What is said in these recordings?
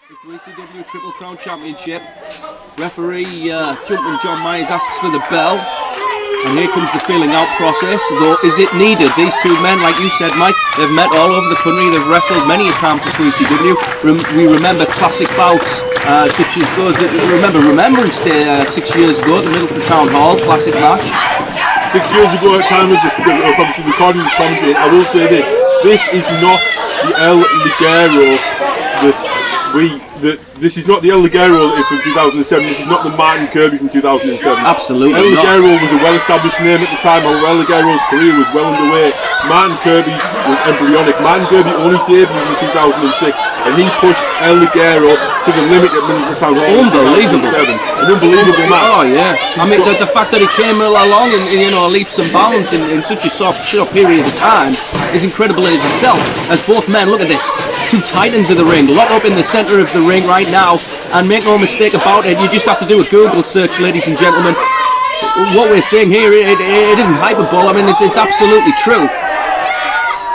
The 3CW Triple Crown Championship. Referee Jumping John Myers asks for the bell. And here comes the feeling out process, though is it needed? These two men, like you said, Mike, they've met all over the country, they've wrestled many a time for 3CW. We remember classic bouts, such as those that remember Remembrance Day 6 years ago at the Middleton Town Hall, classic match. 6 years ago at the time of obviously recording this commentary, I will say this is not the El Ligero this is not the El Ligero from 2007, this is not the Martin Kirby from 2007. Absolutely El Ligero was a well-established name at the time, El Ligero's career was well underway. Martin Kirby's was embryonic. Martin Kirby only debuted in 2006 and he pushed El Ligero to the limit at Middleton Town Hall. Unbelievable. An unbelievable match. Oh yeah, I mean the fact that he came along and leaps and bounds in such a short period of time is incredible in itself. As both men, look at this, two titans of the ring, locked up in the centre of the ring right now, and make no mistake about it, you just have to do a Google search, ladies and gentlemen. What we're seeing here, it isn't hyperbole, I mean it's absolutely true.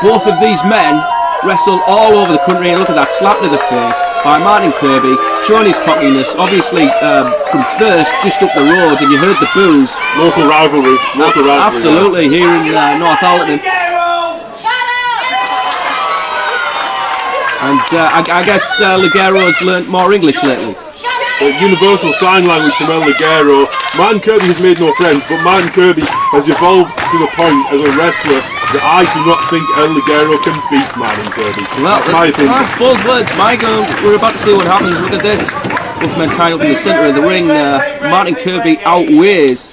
Both of these men wrestle all over the country, and look at that slap to the face by Martin Kirby, showing his cockiness, obviously from Thirst, just up the road, and you heard the boos. Local rivalry. Absolutely, here in Northallerton. And I guess Ligero's learnt more English lately. Universal sign language from El Ligero. Martin Kirby has made no friends, but Martin Kirby has evolved to the point as a wrestler that I do not think El Ligero can beat Martin Kirby. Well, that's my opinion. That's bold words, Michael. We're about to see what happens. Look at this. Both men tied up in the centre of the ring. Martin Kirby outweighs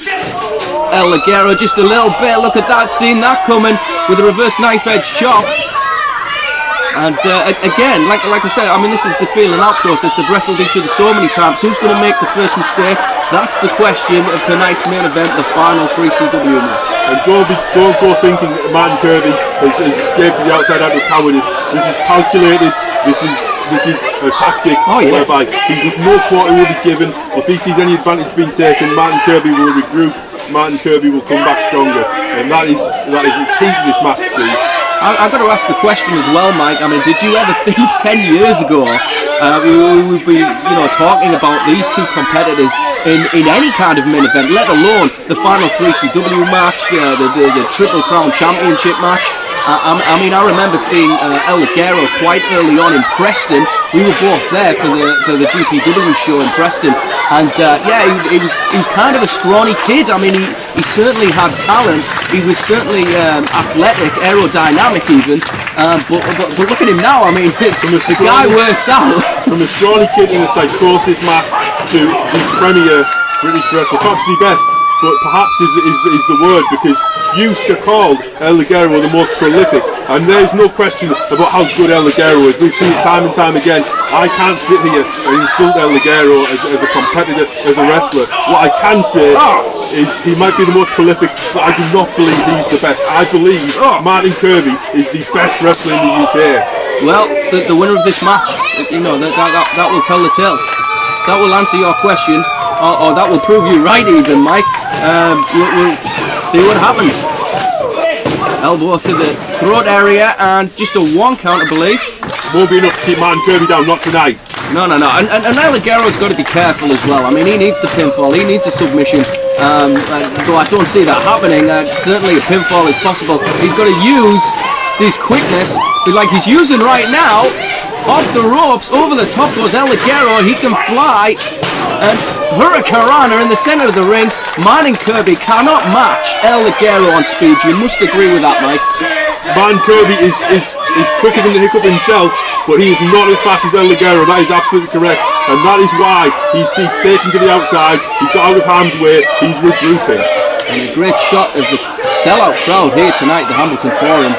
El Ligero just a little bit. Look at that, seeing that coming with a reverse knife edge chop. And again, like I said, I mean this is the feeling out process. They've wrestled each other so many times. Who's going to make the first mistake? That's the question of tonight's main event, the final 3CW match. And don't go thinking that Martin Kirby has escaped to the outside out of cowardice. This is calculated. This is a tactic whereby no quarter will be given. If he sees any advantage being taken, Martin Kirby will regroup. Martin Kirby will come back stronger, and that is the key to this match, Steve. I've got to ask the question as well, Mike. I mean, did you ever think 10 years ago we would be, talking about these two competitors in any kind of main event, let alone the final 3CW match, the Triple Crown Championship match? I mean, I remember seeing El Ligero quite early on in Preston. We were both there for the GPW show in Preston, and he was kind of a scrawny kid. I mean, he certainly had talent. He was certainly athletic, aerodynamic even. But look at him now. I mean, the guy works out. From a scrawny kid in a psychosis mask to the premier British wrestler, perhaps the best. But perhaps is the word, because you called El Ligero the most prolific, and there's no question about how good El Ligero is. We've seen it time and time again. I can't sit here and insult El Ligero as a competitor, as a wrestler. What I can say is he might be the most prolific, but I do not believe he's the best. I believe Martin Kirby is the best wrestler in the UK. Well, the winner of this match, that will tell the tale. That will answer your question. Or that will prove you right even, Mike. We'll see what happens. Elbow to the throat area and just a 1 count, I believe. Won't be enough to keep Martin Kirby down, not tonight. No. And El Ligero's got to be careful as well. I mean, he needs the pinfall, he needs a submission. Though I don't see that happening. Certainly a pinfall is possible. He's got to use his quickness, like he's using right now. Off the ropes, over the top goes El Ligero. He can fly. And Hurricanrana in the centre of the ring. Martin Kirby cannot match El Ligero on speed. You must agree with that, Mike. Martin Kirby is quicker than the Hiccup himself, but he is not as fast as El Ligero. That is absolutely correct. And that is why he's taken to the outside. He got out of harm's way. He's regrouping. And a great shot of the sellout crowd here tonight at the Hamilton Forum.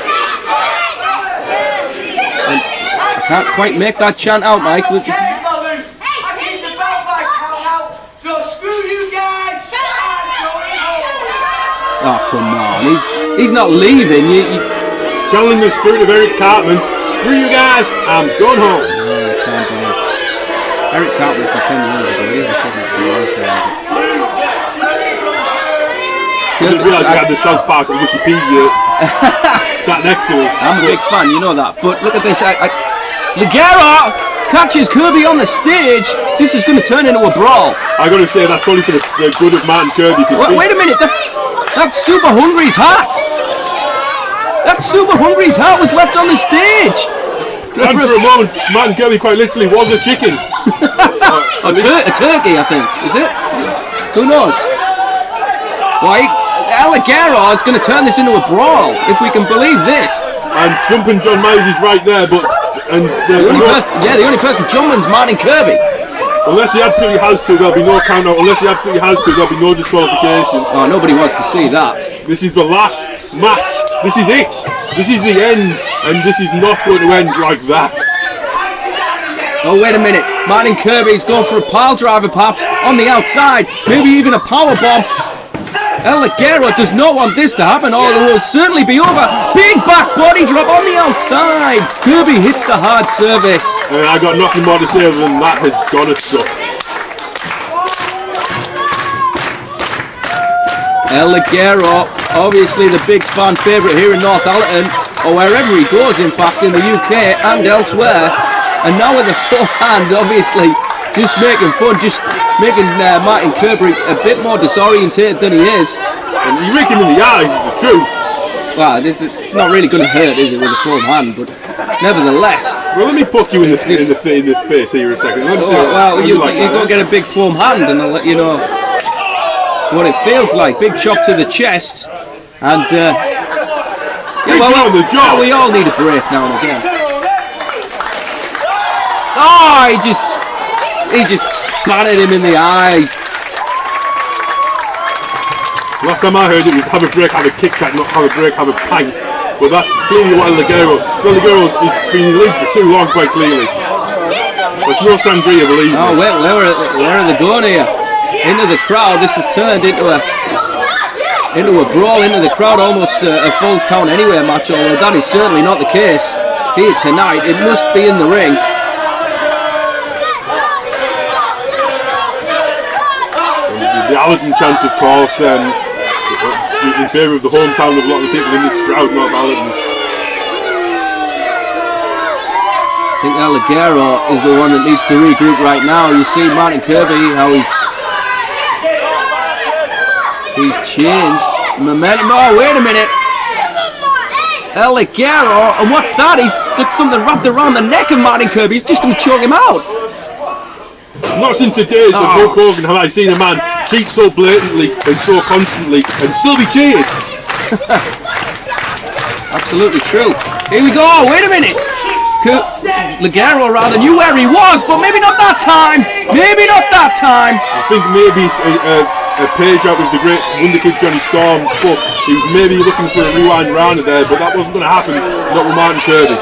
And I can't quite make that chant out, Mike. Oh, come on. He's not leaving. Telling the spirit of Eric Cartman, screw you guys, I'm going home. Yeah, I can't believe it. Eric Cartman for 10 years ago, he hasn't said much for a long time. I didn't realise we had the South Park Wikipedia sat next to it. I'm a big fan, you know that. But look at this. Ligero! catches Kirby on the stage. This is going to turn into a brawl. I got to say that's probably for the good of Martin Kirby. Wait a minute, that's Super Hungry's hat. That Super Hungry's hat was left on the stage. And for a moment, Martin Kirby quite literally was a chicken. A turkey, I think. Is it? Who knows? Right, Ligero is going to turn this into a brawl, if we can believe this. And Jumping John Myers is right there, but the only person jumping's Martin Kirby. Unless he absolutely has to, there'll be no count out. Unless he absolutely has to, there'll be no disqualification. Oh, nobody wants to see that. This is the last match. This is it. This is the end, and this is not going to end like that. Oh, wait a minute. Martin Kirby's going for a pile driver, perhaps, on the outside. Maybe even a power bomb. Ligero does not want this to happen, or it will certainly be over. Big back body drop on the outside. Kirby hits the hard service. I got nothing more to say other than that has got to suck. Ligero, obviously the big fan favourite here in Northallerton, or wherever he goes, in fact, in the UK and elsewhere. And now with the forehand, obviously, just making fun, just making Martin Kirby a bit more disorientated than he is. And you rake him in the eyes, is the truth. Well, it's not really going to hurt, is it, with a forehand? But nevertheless. Well, let me poke you in the face here a second. You're going to get a big forehand, and I'll let you know what it feels like. Big chop to the chest, and we all need a break now and again. Oh, he just splattered him in the eye. Last time I heard it was have a break, have a Kit Kat, not have a break, have a pint. But that's clearly what Ligero has been in the leads for too long, quite clearly. There's no sangria, believe me. Oh, where are they going here? Into the crowd. This has turned into a brawl into the crowd, almost a Falls Count Anywhere match, although that is certainly not the case here tonight. It must be in the ring. The Allerton chance, of course, in favour of the hometown of a lot of the people in this crowd, not Allerton. I think Ligero is the one that needs to regroup right now. You see Martin Kirby, how he's changed momentum. Oh, wait a minute. Ligero, and what's that? He's got something wrapped around the neck of Martin Kirby. He's just going to choke him out. Not since the days of Hulk Hogan have I seen a man cheat so blatantly and so constantly and still be cheated. Absolutely true. Here we go. Wait a minute. Ligero rather knew where he was, but maybe not that time. Maybe not that time. I think maybe a page out of the great Wonder Kid Johnny Storm's book. He was maybe looking for a rewind round there, but that wasn't going to happen. Not with Martin Kirby.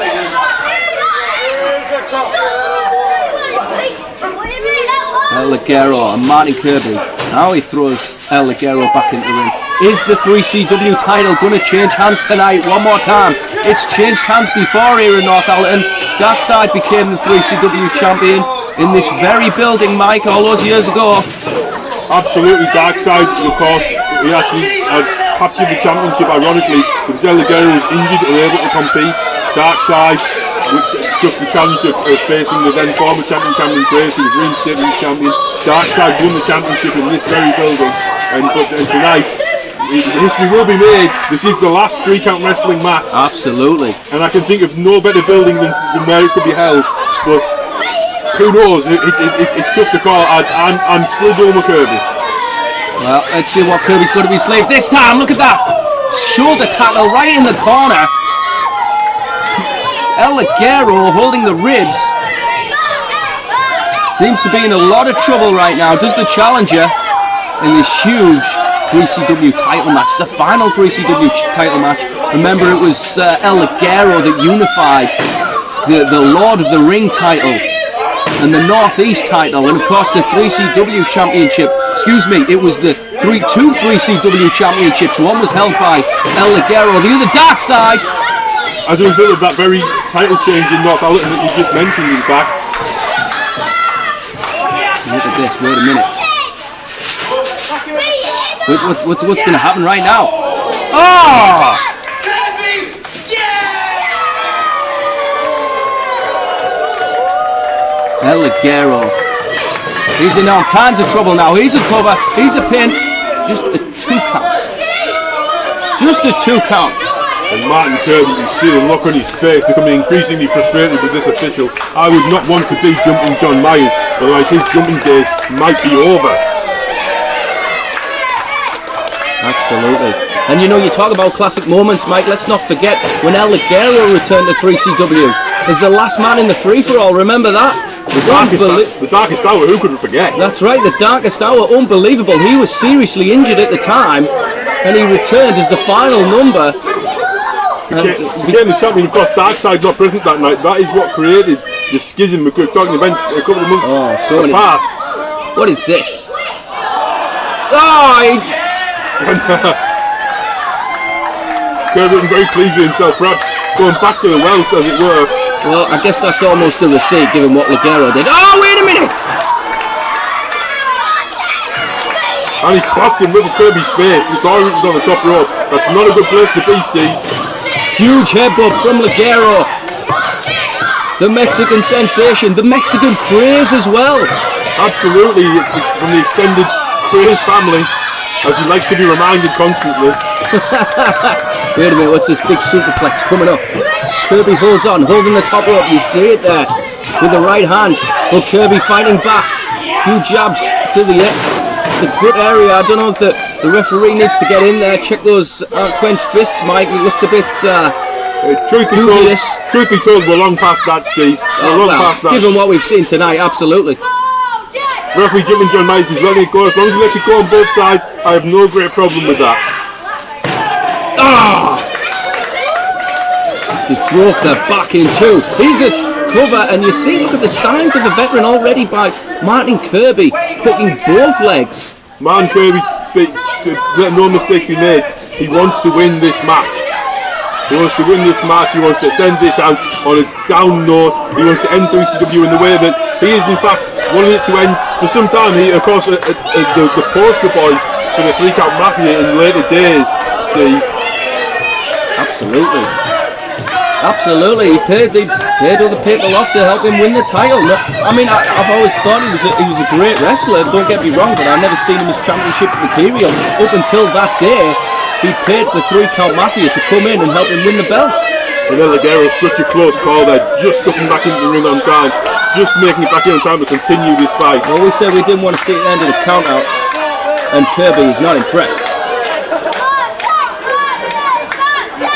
Ligero and Martin Kirby. Now he throws Ligero back into the ring. Is the 3CW title going to change hands tonight? One more time. It's changed hands before here in Northallerton. Darkside became the 3CW champion in this very building, Mike, all those years ago. Absolutely, Darkside, of course, he actually had captured the championship, ironically, because Ligero was injured, unable to compete. Darkside took the challenge of facing the then former champion Cameron Grace, who was reinstated as champion. Darkside won the championship in this very building, and tonight history will be made. This is the last 3-count wrestling match. Absolutely. And I can think of no better building than where it could be held, but who knows? It's tough to call. I'm still going with Kirby. Well, let's see what Kirby's going to be slaved this time. Look at that shoulder tackle right in the corner. Ligero holding the ribs. Seems to be in a lot of trouble right now. Does the challenger in this huge 3CW title match, the final 3CW title match. Remember, it was Ligero that unified the Lord of the Ring title and the Northeast title, and of course the 3CW championship. Excuse me, it was the two 3CW championships. One was held by Ligero, the other Darkside. As a result of that very title change in Northallerton that you just mentioned, in fact. Look at this, wait a minute. What's going to happen right now? Oh! El Ligero. He's in all kinds of trouble now. He's a cover. He's a pin. Just a 2 count. Just a 2 count. And Martin Kirby, you see the look on his face, becoming increasingly frustrated with this official. I would not want to be Jumping John Myers, otherwise his jumping days might be over. Absolutely. And you know, you talk about classic moments, Mike, let's not forget when El Ligero returned to 3CW as the last man in the free-for-all, remember that? The darkest hour, who could forget? That's right, the darkest hour, unbelievable. He was seriously injured at the time, and he returned as the final number. Became the champion, of course. Darkside not present that night. That is what created the schism. We were talking events a couple of months apart. What is this? Kirby was very pleased with himself, perhaps going back to the wells, as it were. Well, I guess that's almost a receipt, given what Ligero did. Oh, wait a minute! And he clocked him with Kirby's face. We saw it was on the top rope. That's not a good place to be, Steve. Huge headbutt from Ligero. The Mexican sensation, the Mexican craze as well. Absolutely, from the extended craze family, as he likes to be reminded constantly. Wait a minute, what's this big superplex coming up? Kirby holds on, holding the top rope, you see it there, with the right hand. But Kirby fighting back. Few jabs to the gut area. I don't know if the referee needs to get in there, check those clenched fists, Mike. It looked a bit dubious. Truth be told, we're long past that, Steve. We're long past that. Given what we've seen tonight, absolutely. Referee Jumping John Myers is letting it go. As long as he lets it go on both sides, I have no great problem with that. He's broke the back in two. He's a cover, and you see, look at the signs of a veteran already by Martin Kirby, cooking both legs. Martin Kirby, let no mistake be made, he wants to win this match. He wants to win this match, he wants to send this out on a down note, he wants to end 3CW in the way that he is in fact wanting it to end for some time. He, of course, the poster boy for the 3 Count Mafia in later days, Steve. Absolutely. Absolutely, he paid other people off to help him win the title. No, I mean, I've always thought he was a great wrestler, don't get me wrong, but I've never seen him as championship material. Up until that day, he paid the 3 Count Mafia to come in and help him win the belt. And then Ligero's such a close call there, just getting back into the ring on time, just making it back in on time to continue this fight. Well, we said we didn't want to see the end of the count out, and Kirby is not impressed.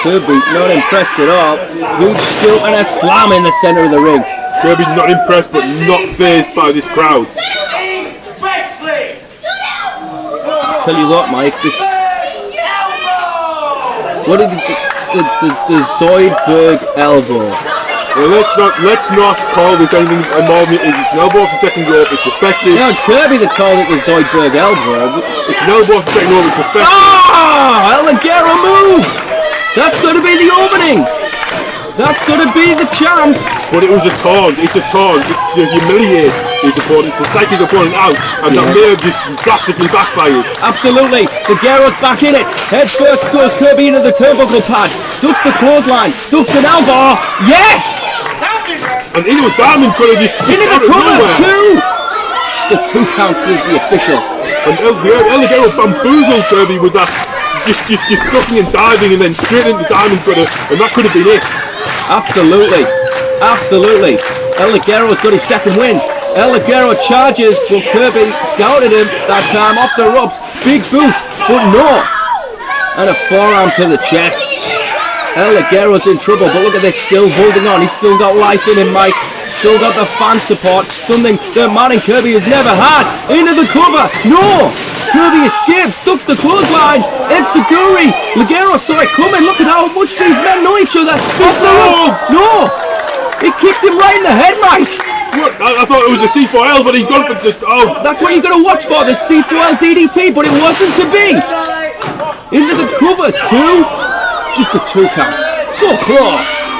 Kirby not impressed at all. Huge scoop and a slam in the center of the ring. Kirby's not impressed but not fazed by this crowd. I'll tell you what, Mike, this... What did the Zoidberg elbow? Well, let's not call this anything more than it is. It's an elbow off the second rope, it's effective. No, it's Kirby that called it the Zoidberg elbow. It's an elbow off the second rope, it's effective. Ah! El Ligero moved! That's going to be the opening! That's going to be the chance! But it was a taunt, it's a taunt, it's to humiliate his opponent, to psych his opponent out, and that may have just drastically backfired. Absolutely, Ligero's back in it. Head first goes Kirby into the turnbuckle pad, ducks the clothesline, ducks an elbow, yes! And into a diamond could have just into the cover, two! Just a 2 count, says the official. And El Ligero bamboozled Kirby with that. Just ducking and diving and then straight into Diamond Cutter, and that could have been it. Absolutely, absolutely. El Ligero's got his second wind. El Ligero charges, but Kirby scouted him that time off the ropes. Big boot, but no. And a forearm to the chest. El Ligero's in trouble, but look at this, still holding on. He's still got life in him, Mike. Still got the fan support, something that Martin Kirby has never had. Into the cover, no! Kirby escapes, ducks the clothesline, Etsuguri, Ligero saw it coming, look at how much these men know each other. No! It kicked him right in the head, Mike! What? I thought it was a C4L, but he's gone for the... Oh. That's what you're going to watch for, the C4L DDT, but it wasn't to be! Into the cover, two, just a 2 count, so close!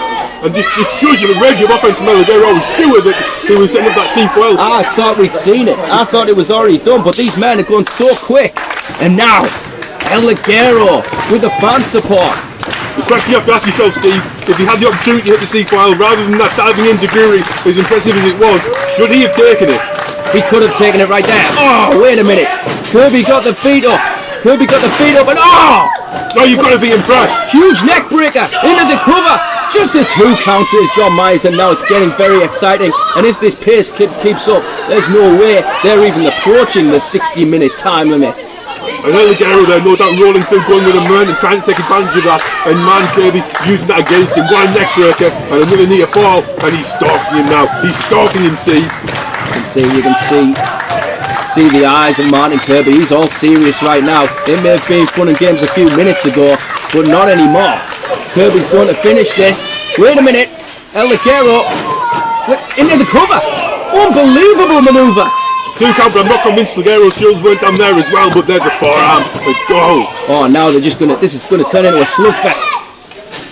And just it shows you the range of offense from El Ligero. I was sure that he was setting up that C4L. I thought we'd seen it. I thought it was already done, but these men are going so quick. And now, El Ligero with the fan support. The question you have to ask yourself, Steve, if he had the opportunity to hit the C4L rather than that diving into Guri, as impressive as it was, should he have taken it? He could have taken it right there. Oh, wait a minute. Kirby got the feet up. Kirby got the feet up and oh! No, you've got to be impressed. Huge neck breaker into the cover. Just a 2 count to John Myers, and now it's getting very exciting. And if this pace keeps up, there's no way they're even approaching the 60-minute time limit. And Ligero there, no doubt rolling through, going with a man and trying to take advantage of that. And man Kirby using that against him. One neck breaker and another near fall. And he's stalking him now. He's stalking him, Steve. You can see the eyes of Martin Kirby. He's all serious right now. It may have been fun and games a few minutes ago, but not anymore. Kirby's going to finish this. Wait a minute. Ligero into the cover. Unbelievable maneuver. 2 count, but I'm not convinced Ligero's shoulders weren't down there as well, but there's a forearm. Go. Oh, now they're just gonna. This is gonna turn into a slugfest.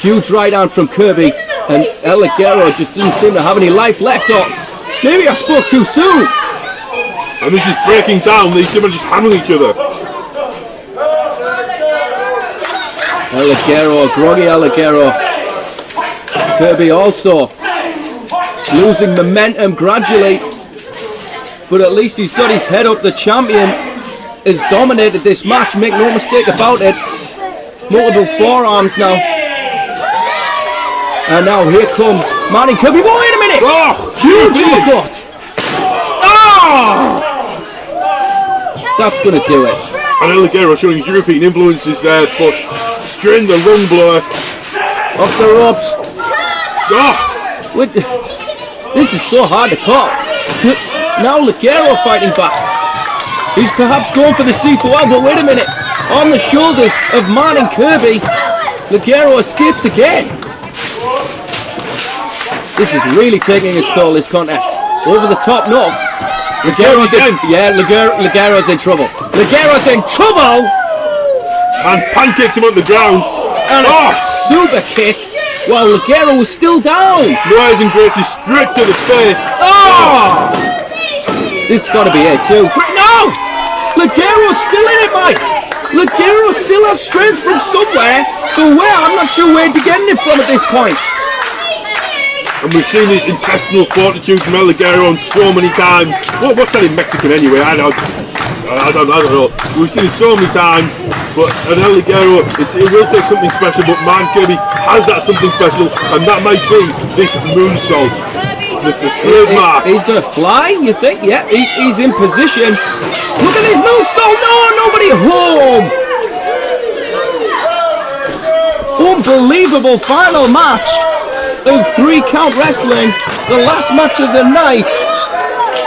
Huge right hand from Kirby, and Ligero just doesn't seem to have any life left. Or maybe I spoke too soon. And this is breaking down. These two are just hammering each other. Ligero, groggy Ligero. Kirby also losing momentum gradually. But at least he's got his head up. The champion has dominated this match, make no mistake about it. Multiple forearms now. And now here comes Martin Kirby. Wait a minute! Oh, huge uppercut! Oh! That's going to do it. And Ligero showing his European influences there, but straight in the lung blower. Off the ropes. Oh! This is so hard to call. Now Ligero fighting back. He's perhaps going for the C4L, but wait a minute. On the shoulders of Martin Kirby, Ligero escapes again. This is really taking its toll, this contest. Over the top, no. Ligero's in trouble. Ligero's in trouble! And pancakes him on the ground. And a super kick while Ligero was still down. Myers and Gracie straight to the face. Oh! This has got to be it too. No! Ligero's still in it, Mike! Ligero still has strength from somewhere, but where? I'm not sure where to get it from at this point. And we've seen this intestinal fortitude from Ligero so many times. What's that in Mexican anyway? I don't know. We've seen it so many times, but Ligero, it will take something special, but Man Kirby has that something special, and that might be this moonsault. The trademark. He's going to fly, you think? Yeah, he's in position. Look at this moonsault. No, nobody home. Unbelievable final match of 3 count wrestling. The last match of the night.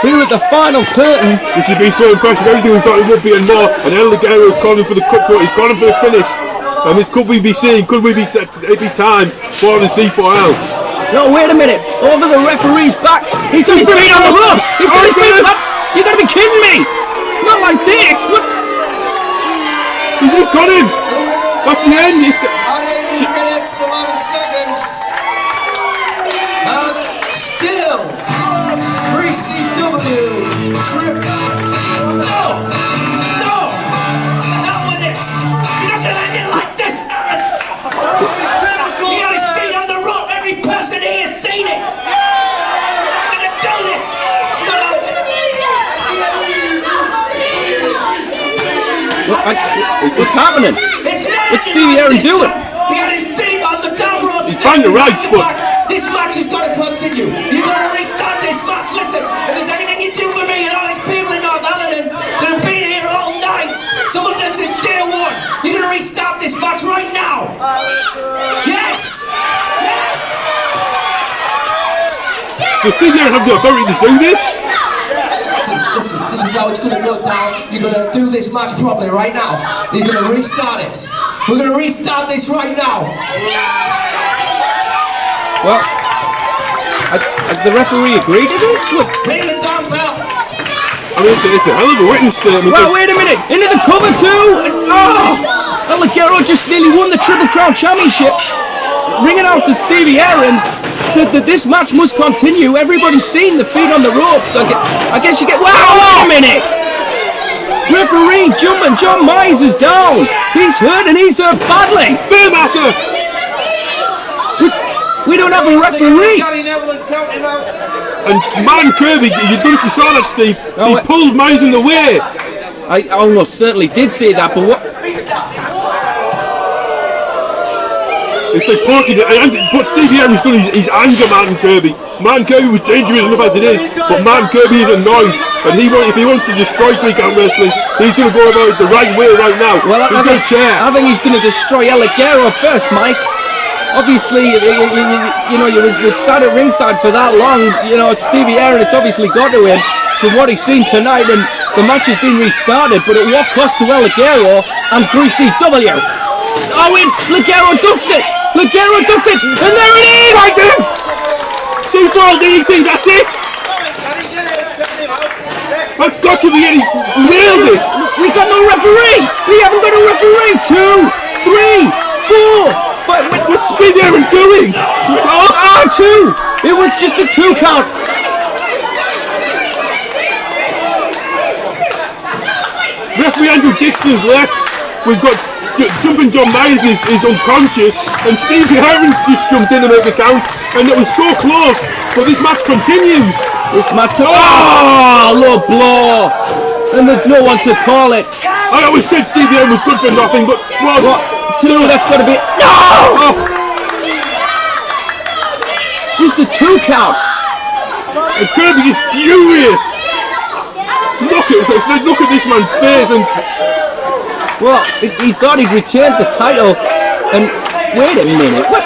Here at the final curtain. This has been so impressive. Everything we thought it would be and more. And Ligero is calling for the cutthroat. He's calling for the finish. And this could we be seeing? Could we be set every time for the C4L? No, wait a minute. Over the referee's back. He's got his feet on the ropes. He's got his feet up. You got to be kidding me. Not like this. What? He got him. That's the end. 8 minutes, 11 seconds. And still, 3CW trip. No! No! The hell with this! You're not going to end it like this! He got his feet on the rope. Every person here has seen it. I'm going to do this. It's not over. What's happening? What's Stevie Aaron doing? He had his feet on the down ropes. He's trying to right, but this match is going to continue. You've got to restart this match. Listen, if there's anything you do for me and all these people in North Allerton that have been here all night, some of them since day 1, you're going to restart this match right now. Yes! Yes! Does Stevie Aaron have the authority to do this? Listen, this is how it's going to go down. You're going to do this match properly right now. You're going to restart it. We're going to restart this right now. Well, has the referee agreed to this? Ring the dumb bell. I mean, it's a hell of a witness statement. Well, wait a minute. Into the cover too. Oh! Ligero just nearly won the Triple Crown Championship. Ringing out to Stevie Aaron said that this match must continue. Everybody's seen the feet on the ropes. I guess you get... Wow, wait a minute! Referee jumping. John Myers is down. He's hurt and he's hurt badly. Fairmaster! We don't have a referee. And man, Kirby, you don't know if you saw that, Steve. He pulled Miles in the way. I almost certainly did see that, but what? It's like Porky, but Stevie Aaron's done his anger, Martin Kirby. Martin Kirby was dangerous enough as it is, but Martin Kirby is annoyed. And if he wants to destroy Freakout Wrestling, he's going to go about it the right way right now. Well, I think he's going to destroy Ligero first, Mike. Obviously, you've sat at ringside for that long. You know, it's Stevie Aaron. It's obviously got to win from what he's seen tonight, and the match has been restarted. But at what cost to Ligero and 3CW? Oh, wait, Ligero ducks it. Ligero ducks it, and there it is! Right there! C4 DDT, that's it! That's got to be it, he nailed it! We got no referee! We haven't got a referee! 2, 3, 4, 5. What's Steve Aaron doing? Oh, 2! It was just a 2 count. Referee Andrew Dixon's left. We've got Jumping John Myers is unconscious, and Stevie Aaron's just jumped in to make a count, and it was so close, but this match continues. Low blow, and there's no one to call it. I always said Stevie Aaron was good for nothing, but what? 2, that's got to be no! Just a 2 count. And Kirby is furious. Look at this man's face, and well, he thought he'd returned the title, and wait a minute, what?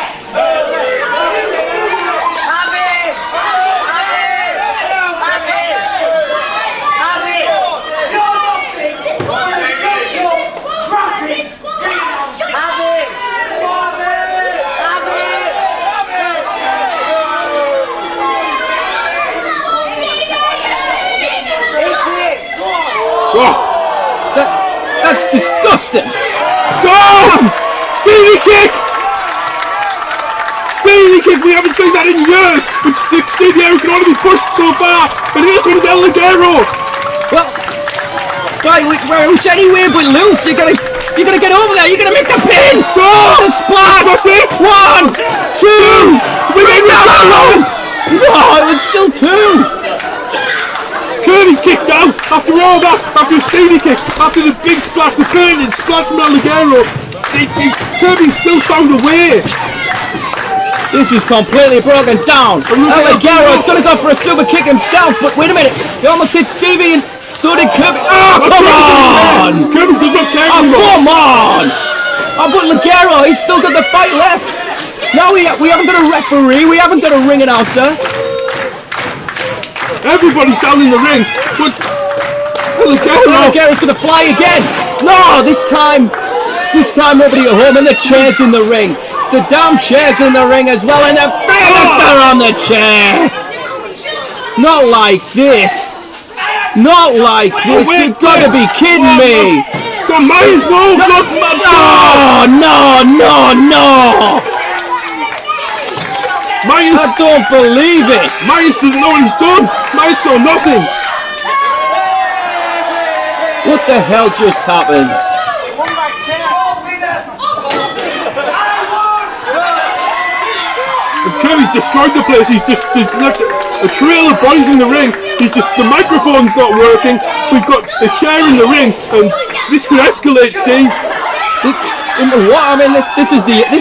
That's disgusting! Go! Stevie kick! Stevie kick! We haven't seen that in years! But Stevie Aaron can only be pushed so far! And here comes Ligero! Well, right, which anyway but loose. You're gonna get over there. You're gonna make the pin. Go! The splat. That's it! 1, 2. We made that. No, it was still 2. Kirby kicked out after all that, after a Stevie kick, after the big splash, the burning splash from Ligero. Kirby still found a way. This is completely broken down. Ligero is going to go for a super kick himself, but wait a minute. He almost hit Stevie and so did Kirby. Oh, come on! Kirby does not care anymore. Come on! Oh, but Ligero, he's still got the fight left. No, we haven't got a referee. We haven't got a ring announcer. Everybody's down in the ring, but Ligero's gonna fly again. No, this time nobody at home, and the chair's in the ring. The damn chair's in the ring as well, and the finisher on the chair. Not like this. Not like this. You've got to be kidding me. The Myers won't look. No. Myers, I don't believe it! Myers doesn't know what he's done! Myers saw nothing! What the hell just happened? And Kirby's destroyed the place. He's just left a trail of bodies in the ring. The microphone's not working. We've got a chair in the ring, and this could escalate, Steve. Into what? I mean, this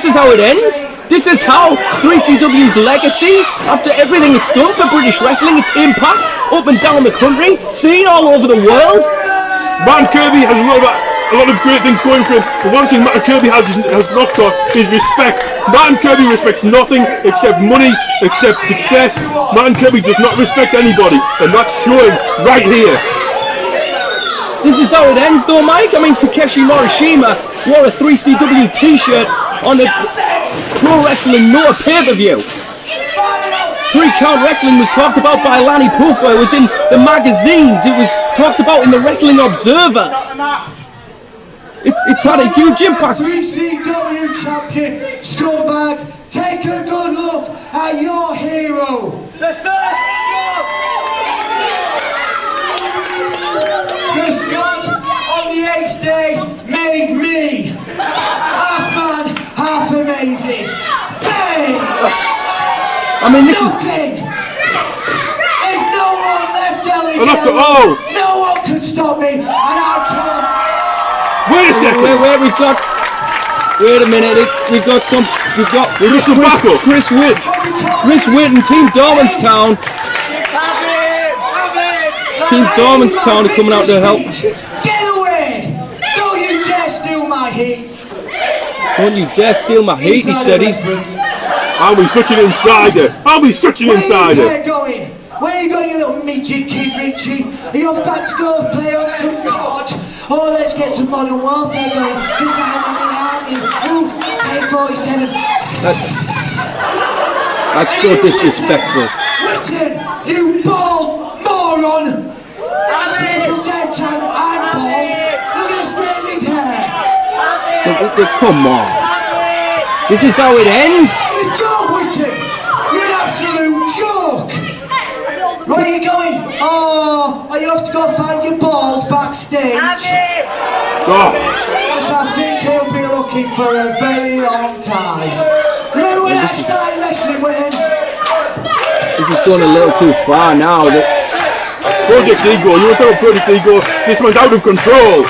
is how it ends? This is how 3CW's legacy, after everything it's done for British wrestling, its impact up and down the country, seen all over the world. Martin Kirby has a lot of great things going for him, but one thing Martin Kirby has not got is respect. Martin Kirby respects nothing except money, except success. Martin Kirby does not respect anybody, and that's showing right here. This is how it ends though, Mike. I mean, Takeshi Morishima wore a 3CW t-shirt on the Pro Wrestling Noah pay-per-view. 3 Count Wrestling was talked about by Lanny Puffer. It was in the magazines. It was talked about in the Wrestling Observer. It's had a huge impact. 3CW champion, scumbags, take a good look at your hero. The Thirst Squad. Because God on the 8th day made me half man, half amazing. Bang! mean, this is... Nothing! There's no one left, Ligero. No one can stop me, and I can't. Wait a second. Wait, we've got... Wait a minute, we've got some backup. Chris Whitten, Team Dormanstown. Team Dormanstown are coming out to help. Get away! Don't you dare steal my heat! Don't you dare steal my heat, he said. I'll be such an insider. Where are you going, you little midget kid, Richie? Are you off back to go play on some God? Oh, let's get some modern warfare going. This is how many army. Ooh, K-47. That's so disrespectful. Whitten, you bald moron! People dead time, I'm bald. Look at the state of his hair. Come on. This is how it ends? You're a joke, Whitten. You're an absolute joke. Where are you going? Oh, are you off to go find your balls backstage? Yes, I think he'll be looking for a very long time. Remember when I started wrestling with him? This is going a little too far now. Project Ego, you were talking Project Ego. This one's out of control.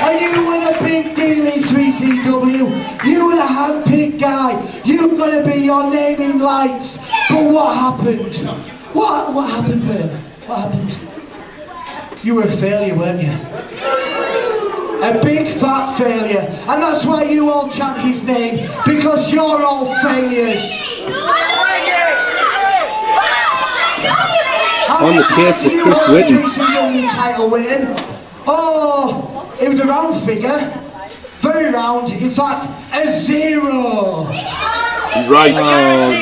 And you were the big deal in 3CW. You were the hand-picked guy. You were going to be your naming lights. But what happened? What happened, babe? What happened? You were a failure, weren't you? A big fat failure. And that's why you all chant his name. Because you're all failures. On the case of Chris Whitten. Title win. Oh, it was a round figure. Very round. In fact, a 0. He's right.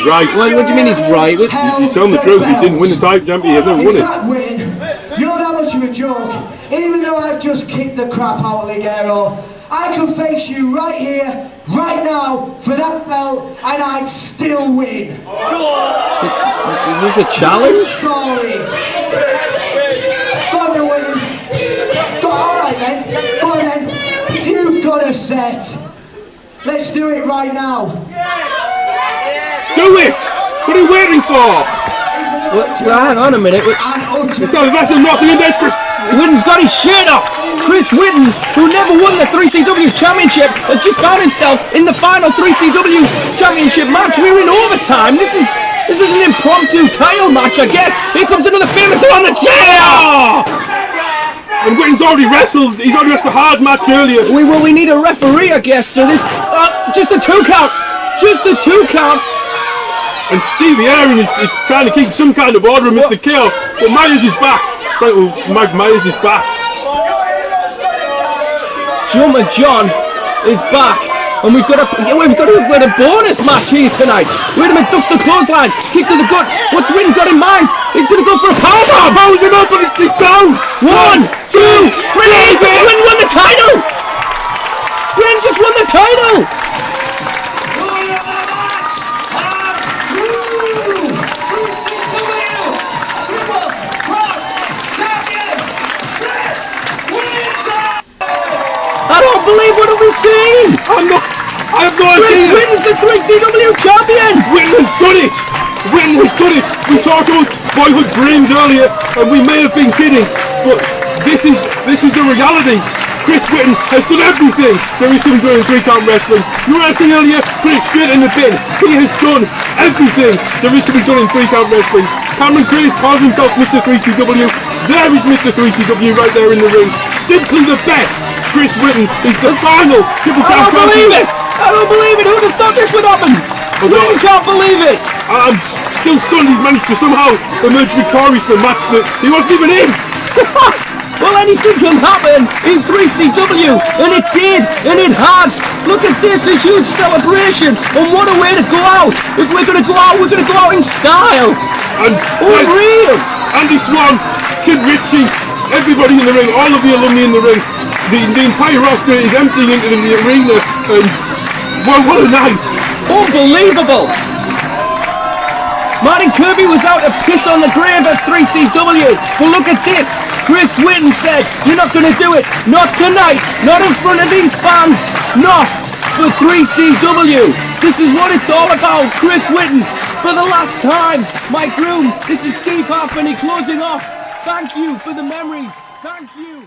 Right. What do you mean he's right? He's telling the truth. He didn't win the title champion. He never won it. In fact, Whitten, you're that much of a joke. Even though I've just kicked the crap out of Ligero, I can face you right here, right now, for that belt, and I'd still win. Is this a challenge? Story. Go on then, Whitten. Alright then. Go on then. If you've got a set, let's do it right now. Do it! What are you waiting for? Hang on a minute. That's nothing in this, Chris. Whitten's got his shirt off. Chris Whitten, who never won the 3CW Championship, has just found himself in the final 3CW Championship match. We're in overtime. This is an impromptu title match, I guess. Here comes another famous on the chair. And Whitten's already wrestled. He's already wrestled a hard match earlier. We need a referee, I guess, for this. Just a 2 count. Just a 2 count. And Stevie Aaron is trying to keep some kind of order amidst the chaos. But Myers is back. Mike Myers is back. Jumper John is back. And we've got a bonus match here tonight. Wait a minute, ducks the clothesline. Kick to the gut. What's Whitten got in mind? He's going to go for a powerbomb. Powers him up and he's down. 1, 2, 3. Whitten won the title. Whitten just won the title. I don't believe what have we seen! I have no idea! Chris Whitten's the 3CW champion! Whitten has done it! Whitten has done it! We talked about boyhood dreams earlier, and we may have been kidding, but this is the reality. Chris Whitten has done everything there is to be done in 3-count wrestling. You were saying earlier, put it straight in the bin. He has done everything there is to be done in 3-count wrestling. Cameron Craze calls himself Mr. 3CW. There is Mr. 3CW right there in the ring. Simply the best. Chris Whitten is the final Triple Crown champion. I don't believe it! Who'd have thought this would happen? Whitten can't believe it! I'm still stunned he's managed to somehow emerge victorious in the match that he wasn't even in. Well, anything can happen in 3CW, and it did, and it has. Look at this, a huge celebration, and what a way to go out. If we're going to go out, we're going to go out in style. And unreal. Andy Swan, Kid Richie, everybody in the ring, all of the alumni in the ring. The entire roster is emptying into the arena, and well, what a night! Unbelievable! Martin Kirby was out to piss on the grave at 3CW, but look at this! Chris Whitten said, "You're not going to do it, not tonight, not in front of these fans, not for 3CW." This is what it's all about. Chris Whitten For the last time, my groom, this is Steve Halfpenny closing off. Thank you for the memories. Thank you.